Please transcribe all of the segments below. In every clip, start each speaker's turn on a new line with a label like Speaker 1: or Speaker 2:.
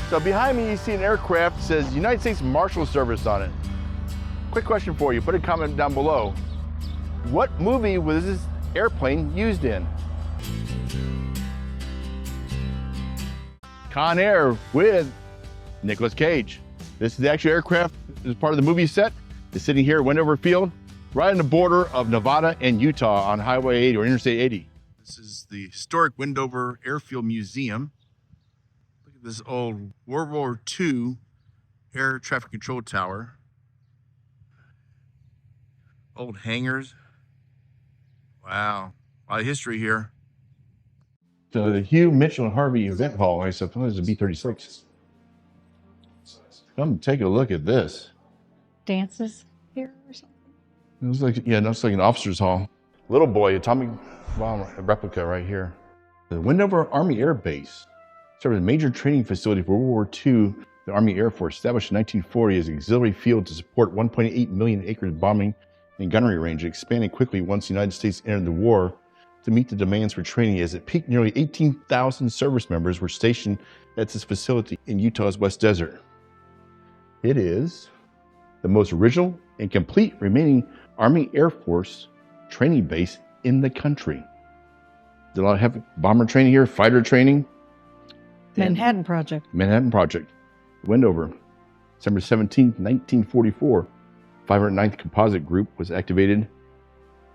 Speaker 1: So behind me, you see an aircraft that says United States Marshal Service on it. Quick question for you, put a comment down below. What movie was this airplane used in? Con Air with Nicolas Cage. This is the actual aircraft as part of the movie set. It's sitting here at Wendover Field, right on the border of Nevada and Utah on Highway 80 or Interstate 80. This is the historic Wendover Air Field Museum. Look at this old World War II air traffic control tower. Old hangars. Wow, a lot of history here. So the Hugh, Mitchell, and Harvey event hall, I suppose, is a B-36. Come take a look at this.
Speaker 2: Dances here or something?
Speaker 1: It looks like, yeah, it looks like an officer's hall. Little boy, atomic bomb replica right here. The Wendover Army Air Base served as a major training facility for World War II. The Army Air Force, established in 1940 as an auxiliary field to support 1.8 million acres bombing and gunnery range, expanded quickly once the United States entered the war to meet the demands for training. As it peaked, nearly 18,000 service members were stationed at this facility in Utah's West Desert. It is the most original and complete remaining Army Air Force training base in the country. Did a lot of heavy bomber training here, fighter training.
Speaker 2: Manhattan Project.
Speaker 1: Manhattan Project, Wendover, December 17, 1944. 509th Composite Group was activated.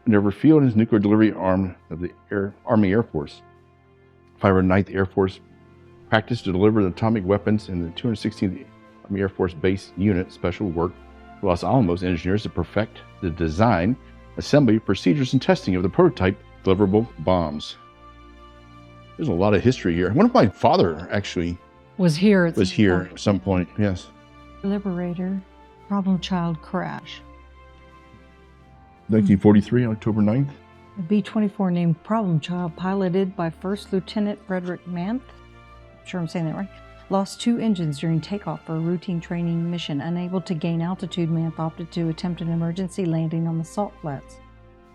Speaker 1: Wendover Field is nuclear delivery arm of the Army Air Force. 509th Air Force practiced to deliver the atomic weapons, and the 216th Army Air Force Base Unit Special worked with Los Alamos engineers to perfect the design, assembly, procedures, and testing of the prototype deliverable bombs. There's a lot of history here. I wonder if my father actually
Speaker 2: was here
Speaker 1: at some point. Yes.
Speaker 2: Liberator, Problem Child crash.
Speaker 1: 1943, October 9th.
Speaker 2: A B-24 named Problem Child, piloted by First Lieutenant Frederick Manth, I'm sure I'm saying that right, lost 2 engines during takeoff for a routine training mission. Unable to gain altitude, Manth opted to attempt an emergency landing on the Salt Flats,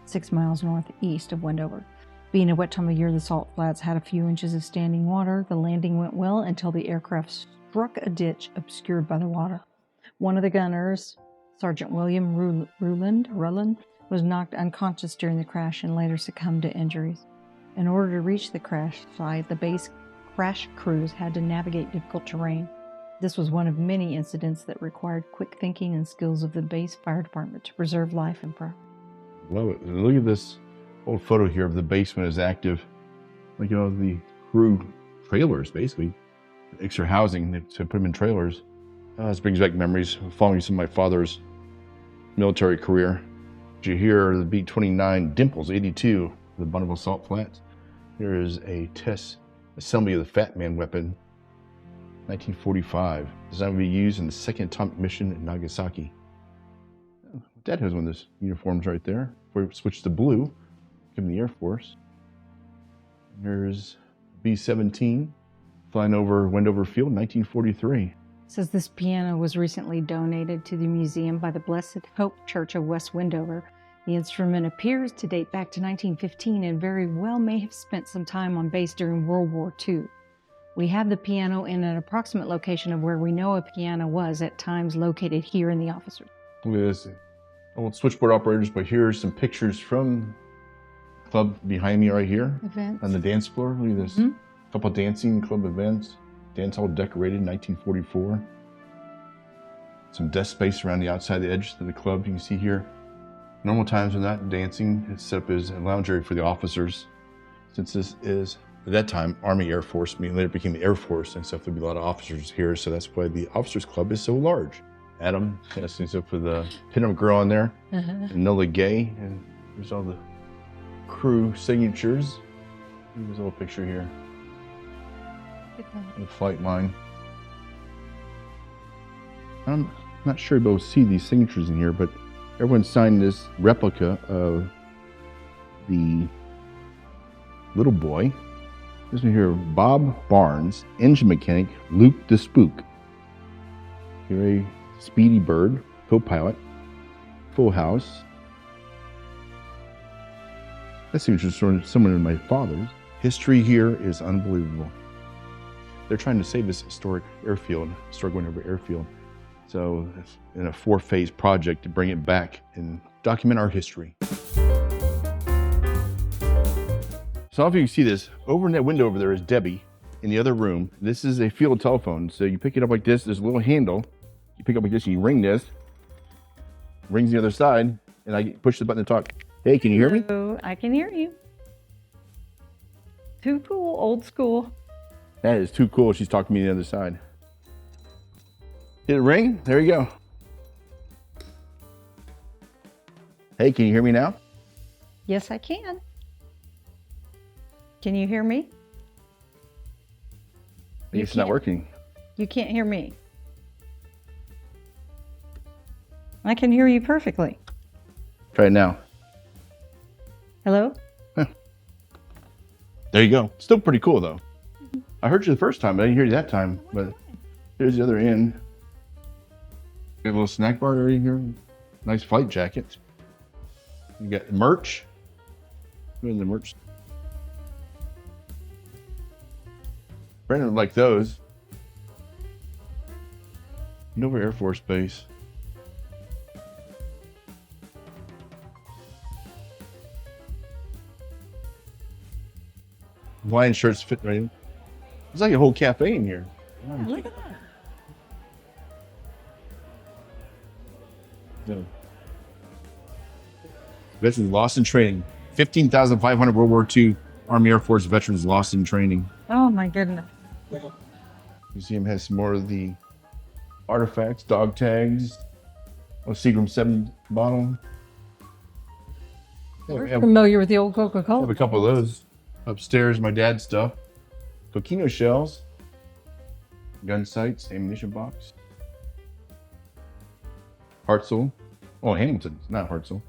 Speaker 2: 6 miles northeast of Wendover. Being a wet time of year, the Salt Flats had a few inches of standing water. The landing went well until the aircraft struck a ditch obscured by the water. One of the gunners, Sergeant William Ruland, was knocked unconscious during the crash and later succumbed to injuries. In order to reach the crash site, the base crash crews had to navigate difficult terrain. This was one of many incidents that required quick thinking and skills of the base fire department to preserve life and property.
Speaker 1: Love it. Look at this old photo here of the base when it's active. Like, you know, the crew trailers, basically. Extra housing, to put them in trailers. This brings back memories of following some of my father's military career. You hear the B-29 Dimples 82, the Bonneville Salt Flats. Here is a test assembly of the Fat Man weapon, 1945. Designed to be used in the second atomic mission in Nagasaki. Dad has one of those uniforms right there. Before we switch to blue, give him the Air Force. Here's B-17 flying over Wendover Field, 1943.
Speaker 2: Says this piano was recently donated to the museum by the Blessed Hope Church of West Wendover. The instrument appears to date back to 1915 and very well may have spent some time on base during World War II. We have the piano in an approximate location of where we know a piano was at times located here in the officers.
Speaker 1: Look at this. Old switchboard operators, but here's some pictures from the club behind me right here.
Speaker 2: Events.
Speaker 1: On the dance floor. Look at this. A couple dancing club events. Dance hall decorated, 1944. Some desk space around the outside the edge of the club you can see here. Normal times when not dancing, it's set up as a lounge area for the officers. Since this is, at that time, Army Air Force, I mean, later became the Air Force and stuff, there'd be a lot of officers here, so that's why the Officers Club is so large. Adam, that's up for the pinup girl in there, Enola Gay, and there's all the crew signatures. Here's a little picture here. The flight line. I'm not sure you'll see these signatures in here, but everyone signed this replica of the little boy. This one here, Bob Barnes, engine mechanic, Luke the Spook. Here a Speedy Bird, co-pilot, Full House. That signature is someone in my father's. History here is unbelievable. They're trying to save this historic airfield, historic Wendover Airfield. So it's in a 4-phase project to bring it back and document our history. So if you can see this, over in that window over there is Debbie in the other room. This is a field telephone. So you pick it up like this, there's a little handle. You pick it up like this and you ring this. Rings the other side, and I push the button to talk. Hey, can you hear me?
Speaker 2: Hello, I can hear you. Too cool, old school.
Speaker 1: That is too cool. She's talking to me on the other side. Did it ring? There you go. Hey, can you hear me now?
Speaker 2: Yes, I can. Can you hear me?
Speaker 1: It's not working.
Speaker 2: You can't hear me. I can hear you perfectly.
Speaker 1: Try it now.
Speaker 2: Hello?
Speaker 1: Huh. There you go. Still pretty cool though. I heard you the first time, but I didn't hear you that time. But here's the other end. Got a little snack bar right here. Nice flight jacket. You got merch. Where's the merch? Brandon would like those. Wendover Air Force Base. Hawaiian shirts fit right in. There's like a whole cafe in here.
Speaker 2: Yeah, look at that.
Speaker 1: Yeah. Veterans lost in training. 15,500 World War II Army Air Force veterans lost in training.
Speaker 2: Oh my goodness.
Speaker 1: Museum has some more of the artifacts, dog tags, a Seagram 7 bottle. Yeah,
Speaker 2: We're
Speaker 1: we have
Speaker 2: familiar with the old Coca-Cola.
Speaker 1: a couple of those. Upstairs, my dad's stuff. Coquino shells, gun sights, ammunition box. Hartzell. Oh, Hamilton, not Hartzell.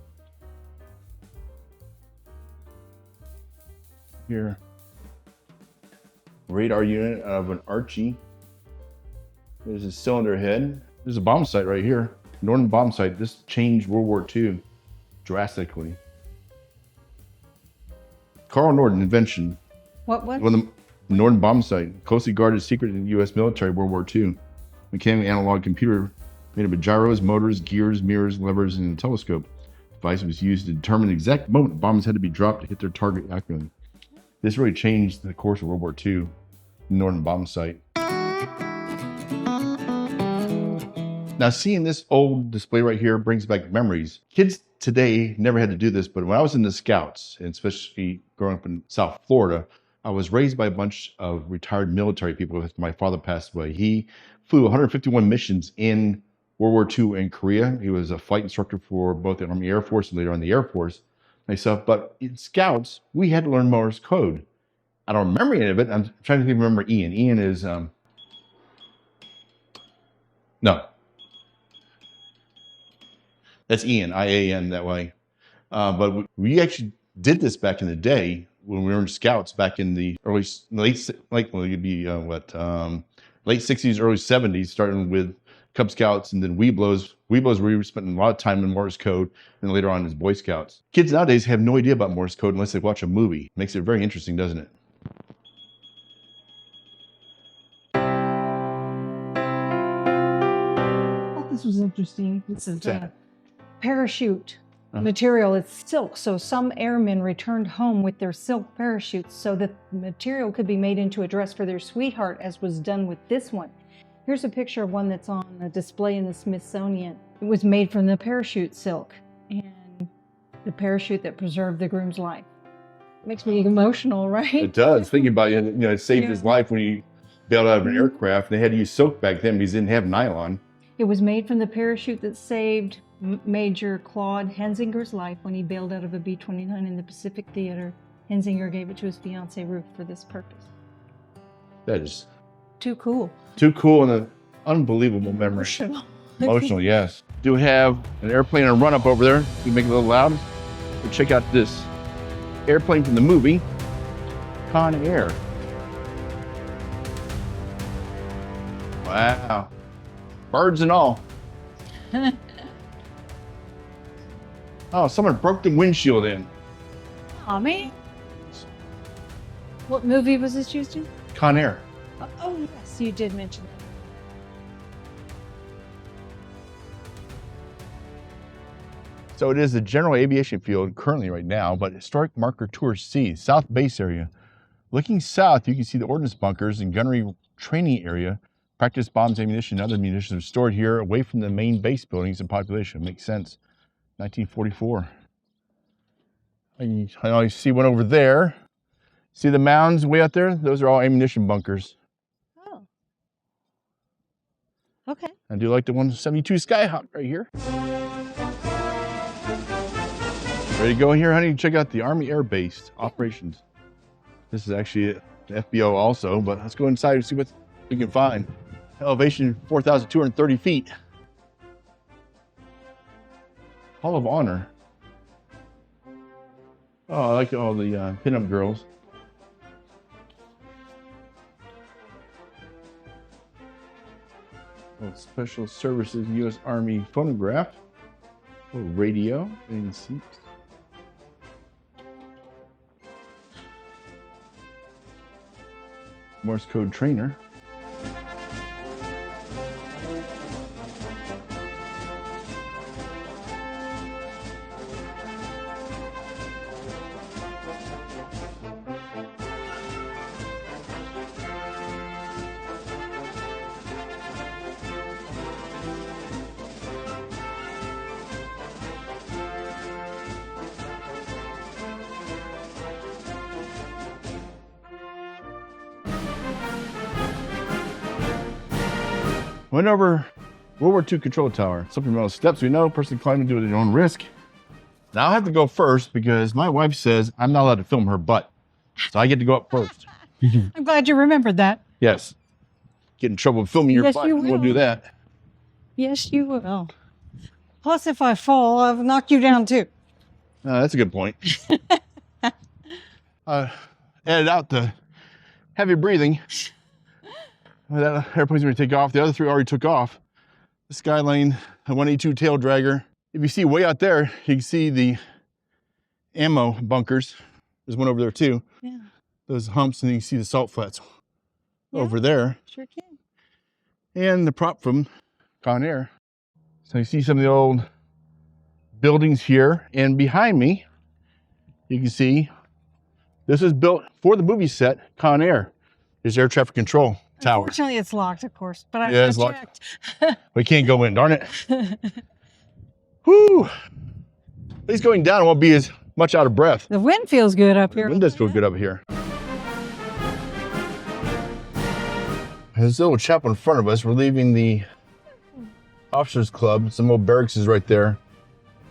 Speaker 1: Here. Radar unit of an Archie. There's a cylinder head. There's a bomb sight right here. Norton bomb sight. This changed World War II drastically. Carl Norton invention.
Speaker 2: What?
Speaker 1: One of the Norton bomb sight, closely guarded secret in the U.S. military World War II. Mechanically analog computer made up of gyros, motors, gears, mirrors, levers, and a telescope. The device was used to determine the exact moment bombs had to be dropped to hit their target accurately. This really changed the course of World War II. Norton bomb sight. Now, seeing this old display right here brings back memories. Kids today never had to do this, but when I was in the Scouts, and especially growing up in South Florida, I was raised by a bunch of retired military people. My father passed away. He flew 151 missions in World War II in Korea. He was a flight instructor for both the Army Air Force and later on the Air Force myself. But in Scouts, we had to learn Morse code. I don't remember any of it. I'm trying to remember Ian. Ian is, no. That's Ian, I-A-N that way. But we actually did this back in the day when we were in Scouts back in the late 60s, early 70s, starting with Cub Scouts and then Weeblos. Weeblos, we were spending a lot of time in Morse code and later on as Boy Scouts. Kids nowadays have no idea about Morse code unless they watch a movie. Makes it very interesting, doesn't it?
Speaker 2: This was interesting. This is a parachute material. It's silk. So some airmen returned home with their silk parachutes so that the material could be made into a dress for their sweetheart, as was done with this one. Here's a picture of one that's on a display in the Smithsonian. It was made from the parachute silk and the parachute that preserved the groom's life. It makes me emotional, right?
Speaker 1: It does. Thinking about it, it saved his life when he bailed out of an aircraft. They had to use silk back then because they didn't have nylon.
Speaker 2: It was made from the parachute that saved Major Claude Hensinger's life when he bailed out of a B-29 in the Pacific Theater. Hensinger gave it to his fiancée Ruth for this purpose.
Speaker 1: That is
Speaker 2: too cool.
Speaker 1: Too cool and an unbelievable memory. Emotional, yes. Do have an airplane and a run-up over there. You make it a little loud. But check out this airplane from the movie Con Air. Wow. Birds and all. Oh, someone broke the windshield in.
Speaker 2: Tommy? What movie was this used in?
Speaker 1: Con Air.
Speaker 2: Oh, yes, you did mention that.
Speaker 1: So it is the general aviation field currently right now, but historic marker tour C, South Base area. Looking south, you can see the ordnance bunkers and gunnery training area. Practice bombs, ammunition, and other munitions are stored here away from the main base buildings and population. Makes sense. 1944. I see one over there. See the mounds way out there? Those are all ammunition bunkers.
Speaker 2: Oh. Okay.
Speaker 1: I do like the 172 Skyhawk right here. Ready to go in here, honey? Check out the Army Air Base operations. This is actually an FBO also, but let's go inside and see what we can find. Elevation 4,230 feet. Hall of Honor. Oh, I like all the pinup girls. Oh, Special Services U.S. Army phonograph. Oh, radio and seats. Morse code trainer. Wendover World War II control tower. Supplemental steps we know, person climbing to their own risk. Now I have to go first because my wife says I'm not allowed to film her butt. So I get to go up first.
Speaker 2: I'm glad you remembered that.
Speaker 1: Yes. Get in trouble with filming your butt. We'll do that.
Speaker 2: Yes, you will. Plus, if I fall, I've knocked you down too.
Speaker 1: That's a good point. Edit out the heavy breathing. That airplane's going to take off. The other three already took off. The Skyline, the 182 tail dragger. If you see way out there, you can see the ammo bunkers. There's one over there too.
Speaker 2: Yeah.
Speaker 1: Those humps, and you can see the salt flats over there.
Speaker 2: Sure can.
Speaker 1: And the prop from Con Air. So you see some of the old buildings here. And behind me, you can see this was built for the movie set, Con Air. There's air traffic control tower.
Speaker 2: Unfortunately, it's locked, of course, but I
Speaker 1: it's
Speaker 2: checked.
Speaker 1: Locked. We can't go in, darn it. Whoo! At least going down, I won't be as much out of breath.
Speaker 2: The wind feels good up here.
Speaker 1: The wind does feel good up here. There's a little chapel in front of us. We're leaving the officers club. Some old barracks is right there.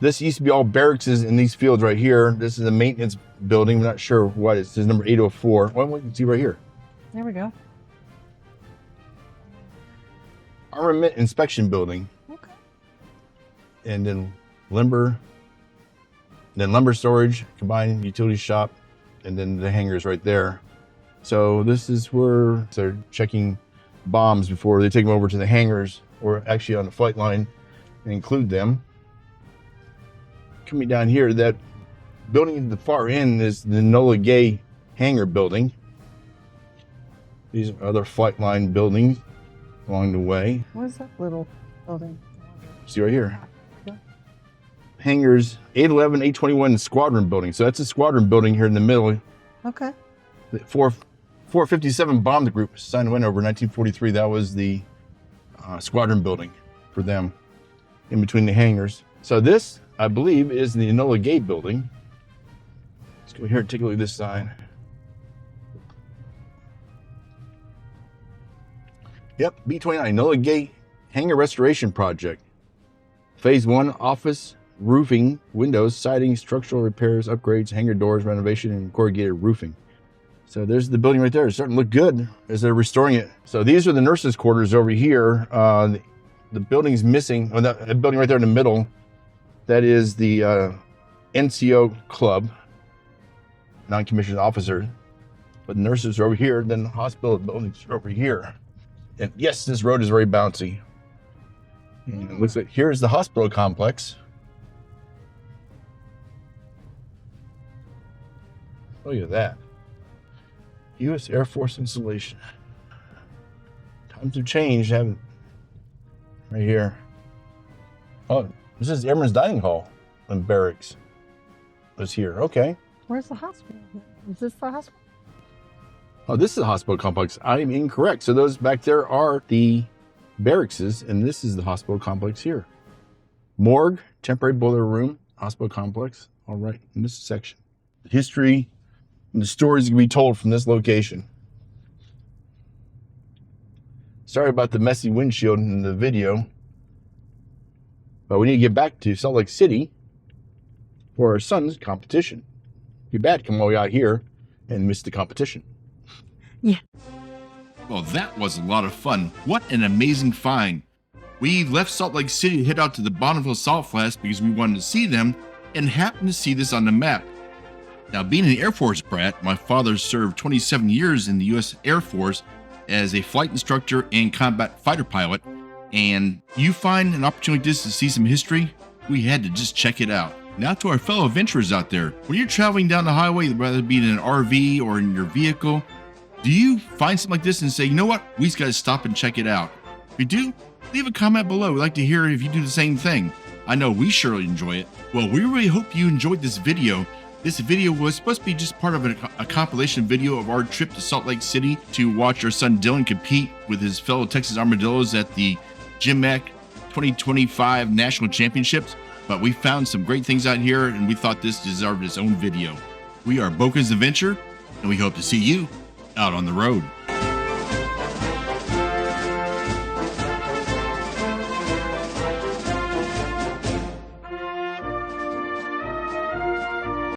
Speaker 1: This used to be all barracks in these fields right here. This is a maintenance building. We're not sure what it says, number 804. Well, we can see right here.
Speaker 2: There we go.
Speaker 1: Armament inspection building.
Speaker 2: Okay.
Speaker 1: And then lumber storage, combined utility shop, and then the hangars right there. So this is where they're checking bombs before they take them over to the hangars, or actually on the flight line and include them. Coming down here, that building at the far end is the Enola Gay hangar building. These are other flight line buildings along the way.
Speaker 2: What is that little building?
Speaker 1: See right here. Hangars 811, 821 squadron building. So that's a squadron building here in the middle.
Speaker 2: Okay.
Speaker 1: The 457 bombed group signed Wendover 1943. That was the squadron building for them in between the hangars. So this, I believe, is the Enola Gay building. Let's go here and take a look at this side. Yep, B-29, Enola Gay Hangar Restoration Project. Phase 1, office, roofing, windows, siding, structural repairs, upgrades, hangar doors, renovation, and corrugated roofing. So there's the building right there. It's starting to look good as they're restoring it. So these are the nurses' quarters over here. The building's missing, well, that building right there in the middle, that is the NCO club, non-commissioned officer. But the nurses are over here, then the hospital buildings are over here. And yes, this road is very bouncy. And it looks like here's the hospital complex. Look at that. U.S. Air Force installation. Times have changed, haven't? Right here. Oh, this is Airman's Dining Hall and Barracks. It's here. Okay.
Speaker 2: Where's the hospital? Is this the hospital?
Speaker 1: Oh, this is the hospital complex. I'm incorrect. So those back there are the barracks, and this is the hospital complex here. Morgue, temporary boiler room, hospital complex. All right, in this section. The history and the stories can be told from this location. Sorry about the messy windshield in the video, but we need to get back to Salt Lake City for our son's competition. It'd be bad to come all the way out here and miss the competition.
Speaker 2: Yeah.
Speaker 3: Well, that was a lot of fun. What an amazing find. We left Salt Lake City to head out to the Bonneville Salt Flats because we wanted to see them and happened to see this on the map. Now, being an Air Force brat, my father served 27 years in the U.S. Air Force as a flight instructor and combat fighter pilot. And you find an opportunity like this to see some history, we had to just check it out. Now to our fellow adventurers out there, when you're traveling down the highway, whether it be in an RV or in your vehicle, do you find something like this and say, you know what, we just got to stop and check it out? If you do, leave a comment below. We'd like to hear if you do the same thing. I know we surely enjoy it. Well, we really hope you enjoyed this video. This video was supposed to be just part of a compilation video of our trip to Salt Lake City to watch our son Dylan compete with his fellow Texas Armadillos at the GMAC 2025 National Championships. But we found some great things out here and we thought this deserved its own video. We are Bouken's Adventure and we hope to see you out on the road.